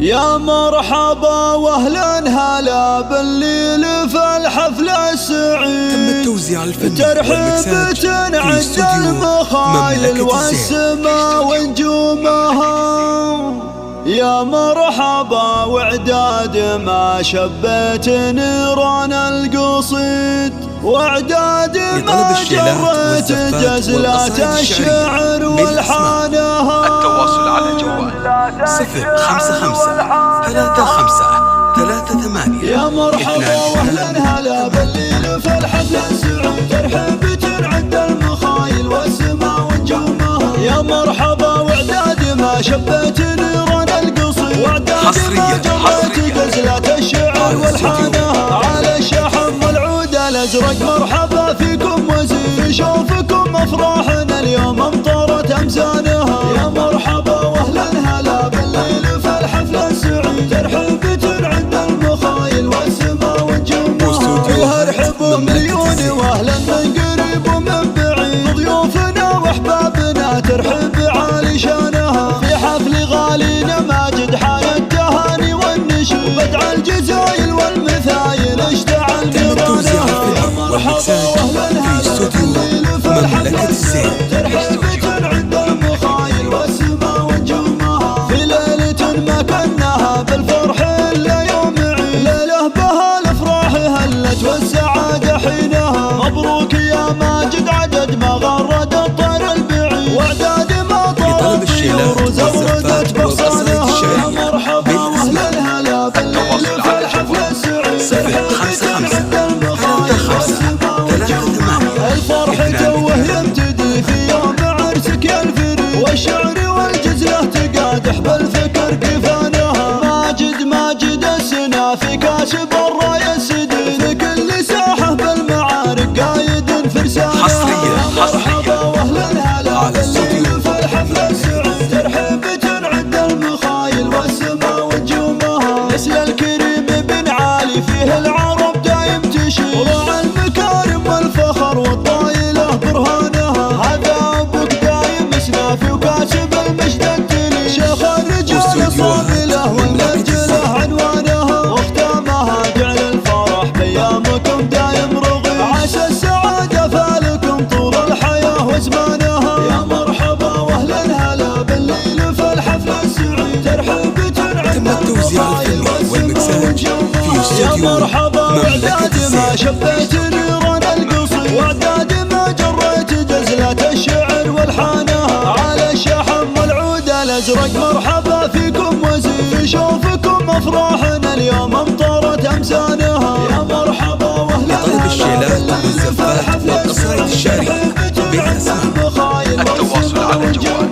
يا مرحبا واهلا هلا بالليل في الحفل السعيد. تم التوزيع الفني ترحيب تنعد المخايل والسما ونجومها. يا مرحبا وعداد ما شبت نيران القصيد، وعداد ما جرت جزلات الشعر والحانها. التواصل على الجوال 055-35-38. يا مرحبا واهلا هلا بالليل في الحفل السعيد. ترحيب تنعد المخايل والسما ونجومها. يا مرحبا وعداد ما شبت نيران القصيد، وعداد ما جرت جزلات الشعر والحانها. على الشحم والعود الازرق مرحبا فيكم وزير، شوفكم افراحنا اليوم امطرت امسانها. يا مرحبا واهلا هلا بالليل في الحفل السعيد. ترحيب تنعد المخايل والسما ونجومها. فيها رحب مليون واهلا من قريب ومن بعيد، ضيوفنا واحبابنا ترحب عالي شانها. في حفل غالينا ماجد حايا التهاني والنشيد، بدع الجزايل والمثايل اشتعل نيرانها. يا مرحبا واهلا هلا بالليل في الحفل السعيد. ترحب تنعد المخايل والسما ونجومها. في ليلة ما كناها بالفرح الا يوم عيد، ليله بها الافراح هلت والسعادة حينها. مبروك يا ماجد عدد ما غرد الطير البعيد، وعداد ما طارت الطيور وزوردت بغصانها. يا مرحبا واهلا هلا بالليل في الحفل السعيد. ترحب تنعد المخايل والسما ونجومها. الفرح توه يبتدي في يوم عرسك يا الفريد، والشعر والجزلة تقادح بالفكر كفانها. ماجد السنا في كاسب الراية السديد، لكل ساحة بالمعارك قايد فرسانها. يا مرحبا واهلا هلا بالليل في الحفل السعيد. ترحب تنعد المخايل والسما ونجومها. نسل الكريم بن علي فيه العرب دايم تشيد، وراعى المكارم والفخر والطايلة برهانها. هذا ابوك دايم سنافي وكاسب المجد التلي، شيخ الرجال صابله والمرجله عنوانها. واختامها جعل الفرح بأيامكم دايم رغيد، عسى السعادة فالكم طول الحياة وزمانها. يا مرحبا واهلا هلا بالليل في الحفل السعيد. ترحب تنعد المخايل والسما ونجومها. يا مرحبا وعداد ما شبيت نيران القصيد، وعداد ما جريت جزلة الشعر والحانها. على الشحم والعود الازرق مرحبا فيكم وزير، شوفكم افراحنا اليوم امطرت امسانها. يا مرحبا واهلا هلا بالليل في الحفل السعيد. التواصل على الجوال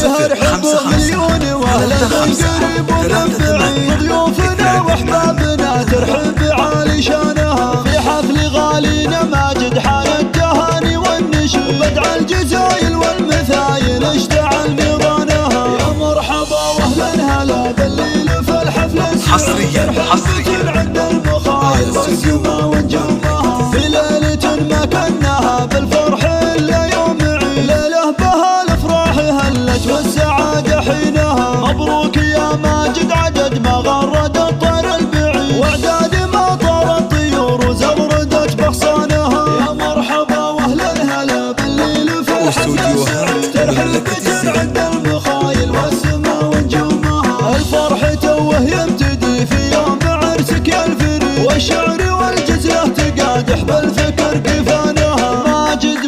ارحب مليون واهلا من قريب ومن بعيد، ضيوفنا واحبابنا ترحب عالي شانها. في حفل غالينا ماجد حايا التهاني والنشيد، بدع الجزايل والمثايل اشتعل نيرانها. يا مرحبا واهلا هلا بالليل في الحفل السعيد. تنعد المخايل والسما ونجومها. في ليلة ما كناها بالفرح الا يوم عيد، ليله بها الافراح هلت والسعادة حينها. مبروك يا ماجد عدد ما غرد الطير البعيد، وعداد ما طار الطيور وزوردت بغصانها. يا مرحبا واهلا هلا بالليل في الحفل السعيد. ترحب تنعد المخايل والسما ونجومها. الفرح توه يبتدي في يوم عرسك يا الفريد، والشعر والجزلة تقادح بالفكر كفانها.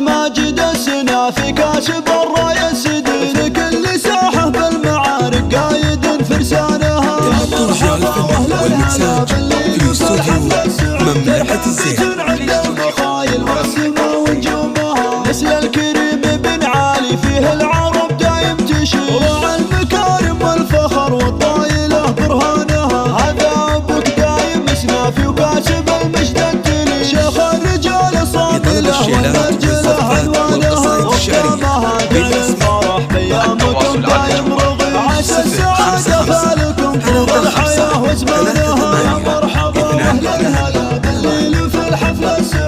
ماجد السنا في كاسب الراية السديد، لكل ساحة بالمعارك قايد فرسانها. يا مرحبا واهلا هلا بالليل في الحفل السعيد. ترحب تنعد المخايل والسما ونجومها. نسل الكريم بن علي فيه العرب دايم تشيد، وراعى المكارم والفخر والطايلة برهانها. هذا ابوك دايم سنافي وكاسب المجد التلي، شيخ الرجال صابله والمرجله عنوانها. واختامها جعل الفرح بأيامكم دايم رغيد، عسى السعادة فالكم طول الحياة وزمانها. يا مرحبا واهلا هلا بالليل في الحفل السعيد.